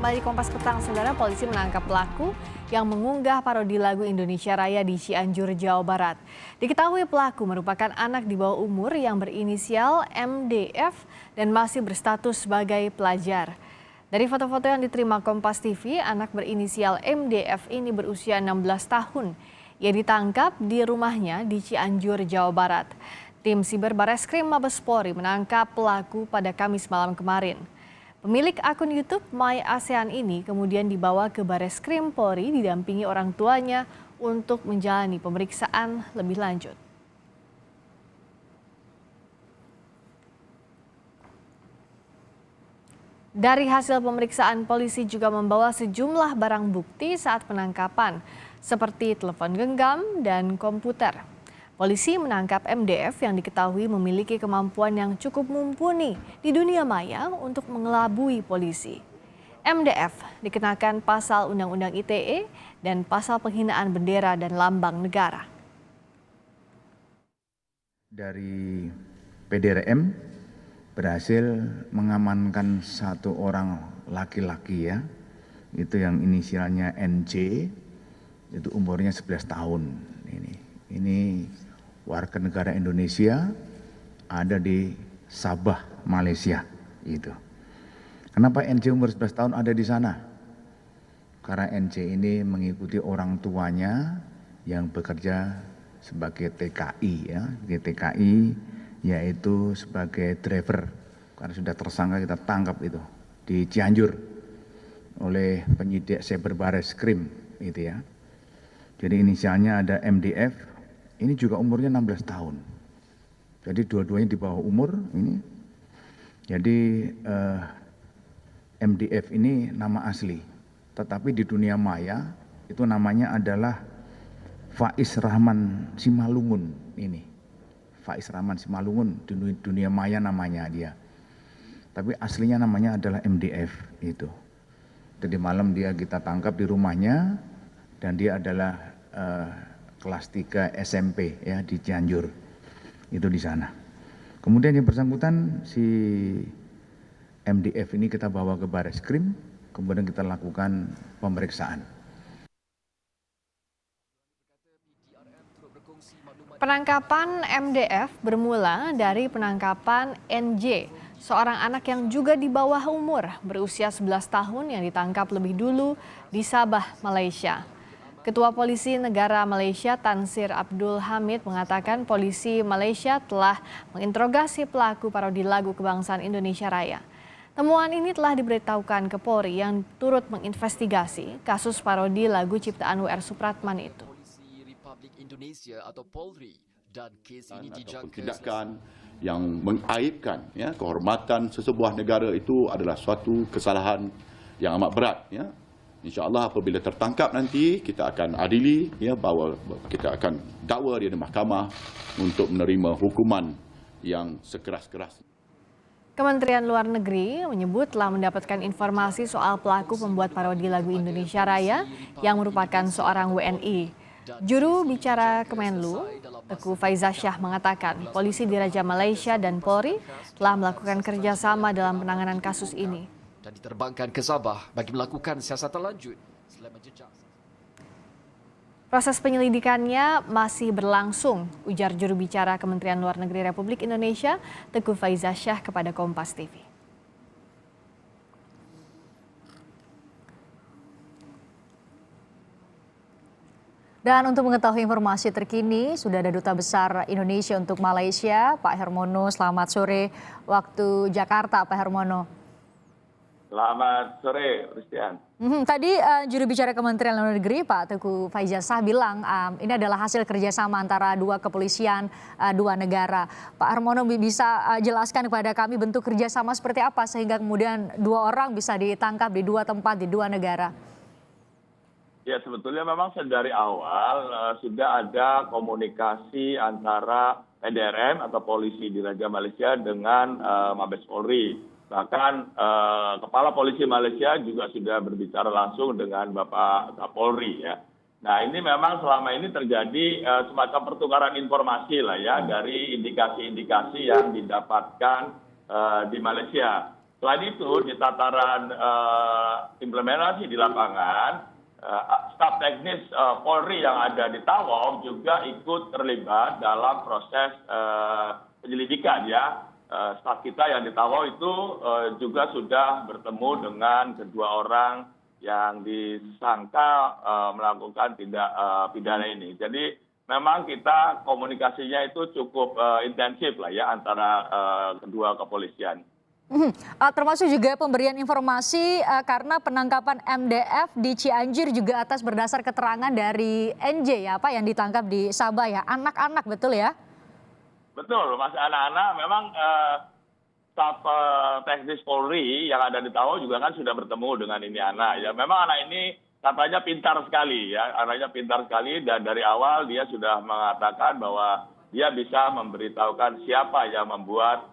kembali di Kompas Petang, saudara. Polisi menangkap pelaku yang mengunggah parodi lagu Indonesia Raya di Cianjur, Jawa Barat. Diketahui pelaku merupakan anak di bawah umur yang berinisial MDF dan masih berstatus sebagai pelajar. Dari foto-foto yang diterima Kompas TV, anak berinisial MDF ini berusia 16 tahun. Ia ditangkap di rumahnya di Cianjur, Jawa Barat. Tim Siber Bareskrim Mabes Polri menangkap pelaku pada Kamis malam kemarin. Pemilik akun YouTube My ASEAN ini kemudian dibawa ke Bareskrim Polri didampingi orang tuanya untuk menjalani pemeriksaan lebih lanjut. Dari hasil pemeriksaan, polisi juga membawa sejumlah barang bukti saat penangkapan, seperti telepon genggam dan komputer. Polisi menangkap MDF yang diketahui memiliki kemampuan yang cukup mumpuni di dunia maya untuk mengelabui polisi. MDF dikenakan pasal Undang-Undang ITE dan pasal penghinaan bendera dan lambang negara. Dari PDRM berhasil mengamankan satu orang laki-laki ya, itu yang inisialnya NJ, itu umurnya 11 tahun. Ini warga negara Indonesia, ada di Sabah, Malaysia. Gitu. Kenapa NJ umur 11 tahun ada di sana? Karena NJ ini mengikuti orang tuanya yang bekerja sebagai TKI, ya, di TKI, yaitu sebagai driver. Karena sudah tersangka kita tangkap itu di Cianjur oleh penyidik Siber Bareskrim, gitu ya. Jadi inisialnya ada MDF. Ini juga umurnya 16 tahun. Jadi dua-duanya di bawah umur ini. Jadi MDF ini nama asli. Tetapi di dunia maya itu namanya adalah Faiz Rahman Simalungun ini. Faiz Rahman Simalungun, di dunia maya namanya dia. Tapi aslinya namanya adalah MDF itu. Jadi malam dia kita tangkap di rumahnya dan dia adalah kelas 3 SMP ya di Cianjur, itu di sana. Kemudian yang bersangkutan si MDF ini kita bawa ke Bareskrim, kemudian kita lakukan pemeriksaan. Penangkapan MDF bermula dari penangkapan NJ, seorang anak yang juga di bawah umur berusia 11 tahun yang ditangkap lebih dulu di Sabah, Malaysia. Ketua Polisi Negara Malaysia Tansir Abdul Hamid mengatakan polisi Malaysia telah menginterogasi pelaku parodi lagu kebangsaan Indonesia Raya. Temuan ini telah diberitahukan ke Polri yang turut menginvestigasi kasus parodi lagu ciptaan WR Supratman itu. Polisi Republik Indonesia atau Polri dan kes ini dijangka tindakan yang mengaibkan ya, kehormatan sesebuah negara itu adalah suatu kesalahan yang amat berat ya. InsyaAllah apabila tertangkap nanti kita akan adili, ya, bahawa kita akan dakwa dia di mahkamah untuk menerima hukuman yang sekeras-keras. Kementerian Luar Negeri menyebut telah mendapatkan informasi soal pelaku pembuat parodi lagu Indonesia Raya yang merupakan seorang WNI. Juru bicara Kemenlu, Teguh Faizasyah mengatakan polisi di Raja Malaysia dan Polri telah melakukan kerjasama dalam penanganan kasus ini dan diterbangkan ke Sabah bagi melakukan siasatan lanjut. Proses penyelidikannya masih berlangsung, ujar juru bicara Kementerian Luar Negeri Republik Indonesia, Teguh Faizasyah kepada Kompas TV. Dan untuk mengetahui informasi terkini, sudah ada Duta Besar Indonesia untuk Malaysia, Pak Hermono. Selamat sore waktu Jakarta, Pak Hermono. Selamat sore, Christian. Tadi juru bicara Kementerian Luar Negeri Pak Teguh Faizasyah bilang ini adalah hasil kerjasama antara dua kepolisian, dua negara. Pak Hermono bisa jelaskan kepada kami bentuk kerjasama seperti apa sehingga kemudian dua orang bisa ditangkap di dua tempat, di dua negara? Ya, sebetulnya memang dari awal sudah ada komunikasi antara PDRM atau polisi di Raja Malaysia dengan Mabes Polri. Bahkan Kepala Polisi Malaysia juga sudah berbicara langsung dengan Bapak Kapolri ya. Nah ini memang selama ini terjadi semacam pertukaran informasi lah ya dari indikasi-indikasi yang didapatkan di Malaysia. Selain itu, di tataran implementasi di lapangan, staf teknis Polri yang ada di Tawau juga ikut terlibat dalam proses penyelidikan ya. Staf kita yang di Tawau itu juga sudah bertemu dengan kedua orang yang disangka melakukan tindak pidana ini. Jadi memang kita komunikasinya itu cukup intensif lah ya antara kedua kepolisian. Termasuk juga pemberian informasi karena penangkapan MDF di Cianjur juga atas berdasar keterangan dari NJ ya Pak yang ditangkap di Sabah ya, anak-anak betul ya? Betul, Mas, anak-anak memang staf teknis Polri yang ada di Tawau juga kan sudah bertemu dengan ini anak ya. Memang anak ini katanya pintar sekali ya, anaknya pintar sekali dan dari awal dia sudah mengatakan bahwa dia bisa memberitahukan siapa yang membuat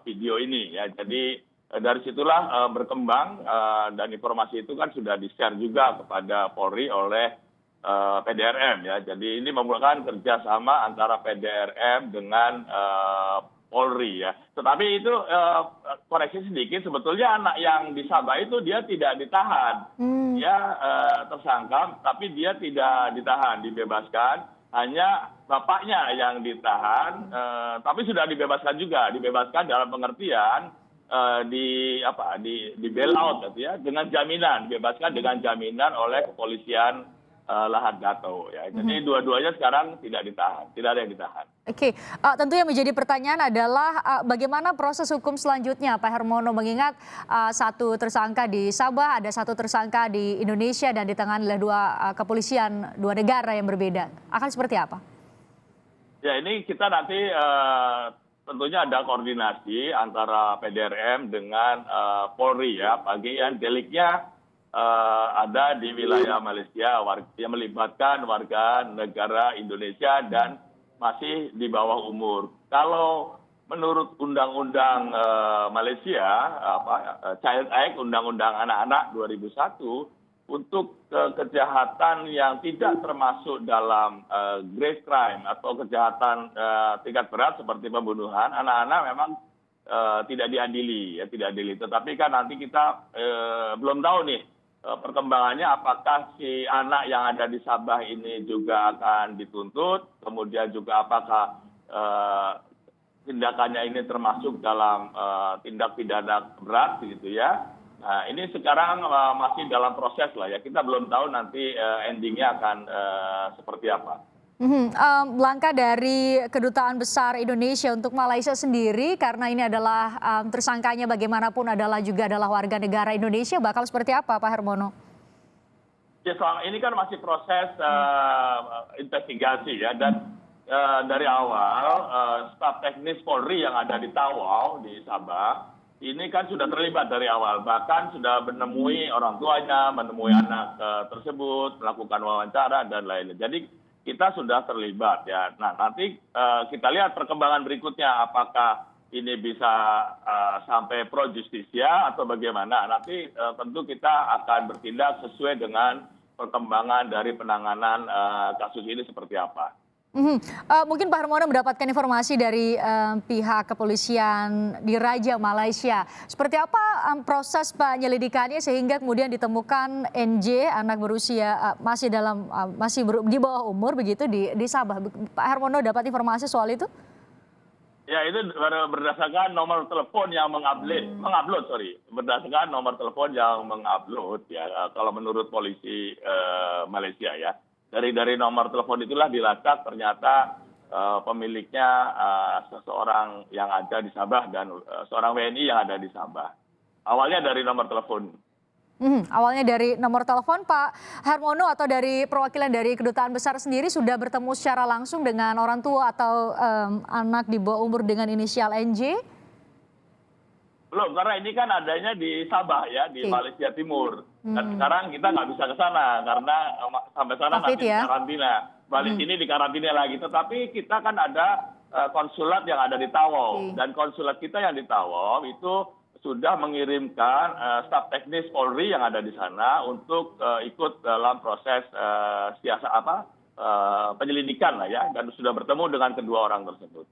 video ini ya. Jadi dari situlah berkembang dan informasi itu kan sudah di-share juga kepada Polri oleh PDRM ya. Jadi ini merupakan kerjasama antara PDRM dengan Polri ya. Tetapi itu koreksi sedikit, sebetulnya anak yang di Sabah itu dia tidak ditahan. Dia tersangka tapi dia tidak ditahan, dibebaskan. Hanya bapaknya yang ditahan, tapi sudah dibebaskan juga, dibebaskan dalam pengertian di bail out, gitu ya, dengan jaminan, dibebaskan dengan jaminan oleh kepolisian Lahad Gato, ya. Jadi dua-duanya sekarang tidak ditahan, tidak ada yang ditahan. Oke, tentu yang menjadi pertanyaan adalah bagaimana proses hukum selanjutnya, Pak Hermono, mengingat satu tersangka di Sabah, ada satu tersangka di Indonesia dan ditangani oleh dua kepolisian, dua negara yang berbeda. Akan seperti apa? Ya, ini kita nanti tentunya ada koordinasi antara PDRM dengan Polri ya, bagian deliknya ada di wilayah Malaysia yang melibatkan warga negara Indonesia dan masih di bawah umur. Kalau menurut Undang-Undang Malaysia, Child Act, Undang-Undang Anak-anak 2001, untuk kejahatan yang tidak termasuk dalam grave crime atau kejahatan tingkat berat seperti pembunuhan, anak-anak memang tidak diadili, ya tidak diadili. Tetapi kan nanti kita belum tahu nih perkembangannya, apakah si anak yang ada di Sabah ini juga akan dituntut, kemudian juga apakah tindakannya ini termasuk dalam tindak pidana berat gitu ya. Nah, ini sekarang masih dalam proses lah ya, kita belum tahu nanti endingnya akan seperti apa. Langkah dari Kedutaan Besar Indonesia untuk Malaysia sendiri, karena ini adalah tersangkanya bagaimanapun juga adalah warga negara Indonesia, bakal seperti apa Pak Hermono? Ya, soal ini kan masih proses investigasi ya, dan dari awal staf teknis Polri yang ada di Tawau di Sabah ini kan sudah terlibat dari awal, bahkan sudah menemui orang tuanya, menemui anak tersebut, melakukan wawancara dan lainnya. Jadi kita sudah terlibat ya. Nah, nanti kita lihat perkembangan berikutnya, apakah ini bisa sampai pro justisia atau bagaimana. Nanti tentu kita akan bertindak sesuai dengan perkembangan dari penanganan kasus ini seperti apa. Mungkin Pak Hermono mendapatkan informasi dari pihak kepolisian di Raja Malaysia. Seperti apa proses penyelidikannya sehingga kemudian ditemukan NJ, anak berusia masih di bawah umur begitu di Sabah. Pak Hermono dapat informasi soal itu? Ya, itu berdasarkan nomor telepon yang mengupload, berdasarkan nomor telepon yang mengupload ya, kalau menurut polisi Malaysia ya. Dari nomor telepon itulah dilacak ternyata pemiliknya seseorang yang ada di Sabah dan seorang WNI yang ada di Sabah. Awalnya dari nomor telepon. Awalnya dari nomor telepon. Pak Hermono atau dari perwakilan dari Kedutaan Besar sendiri sudah bertemu secara langsung dengan orang tua atau anak di bawah umur dengan inisial NJ? Belum, karena ini kan adanya di Sabah ya, di Malaysia Timur. Dan sekarang kita nggak bisa ke sana karena sampai sana nanti di karantina. Balik sini di karantina lagi. Tetapi kita kan ada konsulat yang ada di Tawau. Dan konsulat kita yang di Tawau itu sudah mengirimkan staf teknis Polri yang ada di sana untuk ikut dalam proses penyelidikan lah ya. Dan sudah bertemu dengan kedua orang tersebut.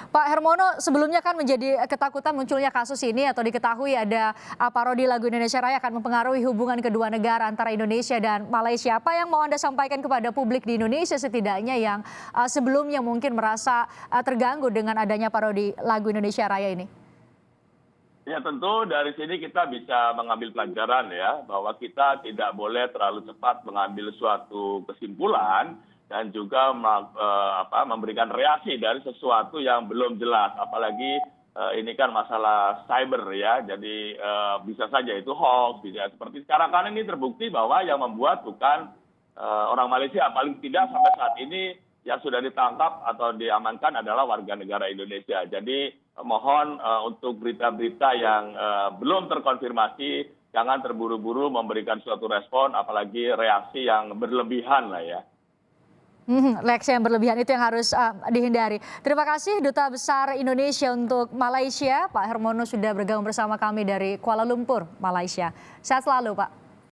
Pak Hermono, sebelumnya kan menjadi ketakutan munculnya kasus ini atau diketahui ada parodi lagu Indonesia Raya akan mempengaruhi hubungan kedua negara antara Indonesia dan Malaysia. Apa yang mau Anda sampaikan kepada publik di Indonesia setidaknya yang sebelumnya mungkin merasa terganggu dengan adanya parodi lagu Indonesia Raya ini? Ya tentu dari sini kita bisa mengambil pelajaran ya, bahwa kita tidak boleh terlalu cepat mengambil suatu kesimpulan dan juga memberikan reaksi dari sesuatu yang belum jelas. Apalagi ini kan masalah cyber ya, jadi bisa saja itu hoax. Bisa. Seperti sekarang kan ini terbukti bahwa yang membuat bukan orang Malaysia, paling tidak sampai saat ini yang sudah ditangkap atau diamankan adalah warga negara Indonesia. Jadi mohon untuk berita-berita yang belum terkonfirmasi, jangan terburu-buru memberikan suatu respon, apalagi reaksi yang berlebihan lah ya. Reaksi yang berlebihan itu yang harus dihindari. Terima kasih Duta Besar Indonesia untuk Malaysia, Pak Hermono sudah bergabung bersama kami dari Kuala Lumpur, Malaysia. Sehat selalu Pak.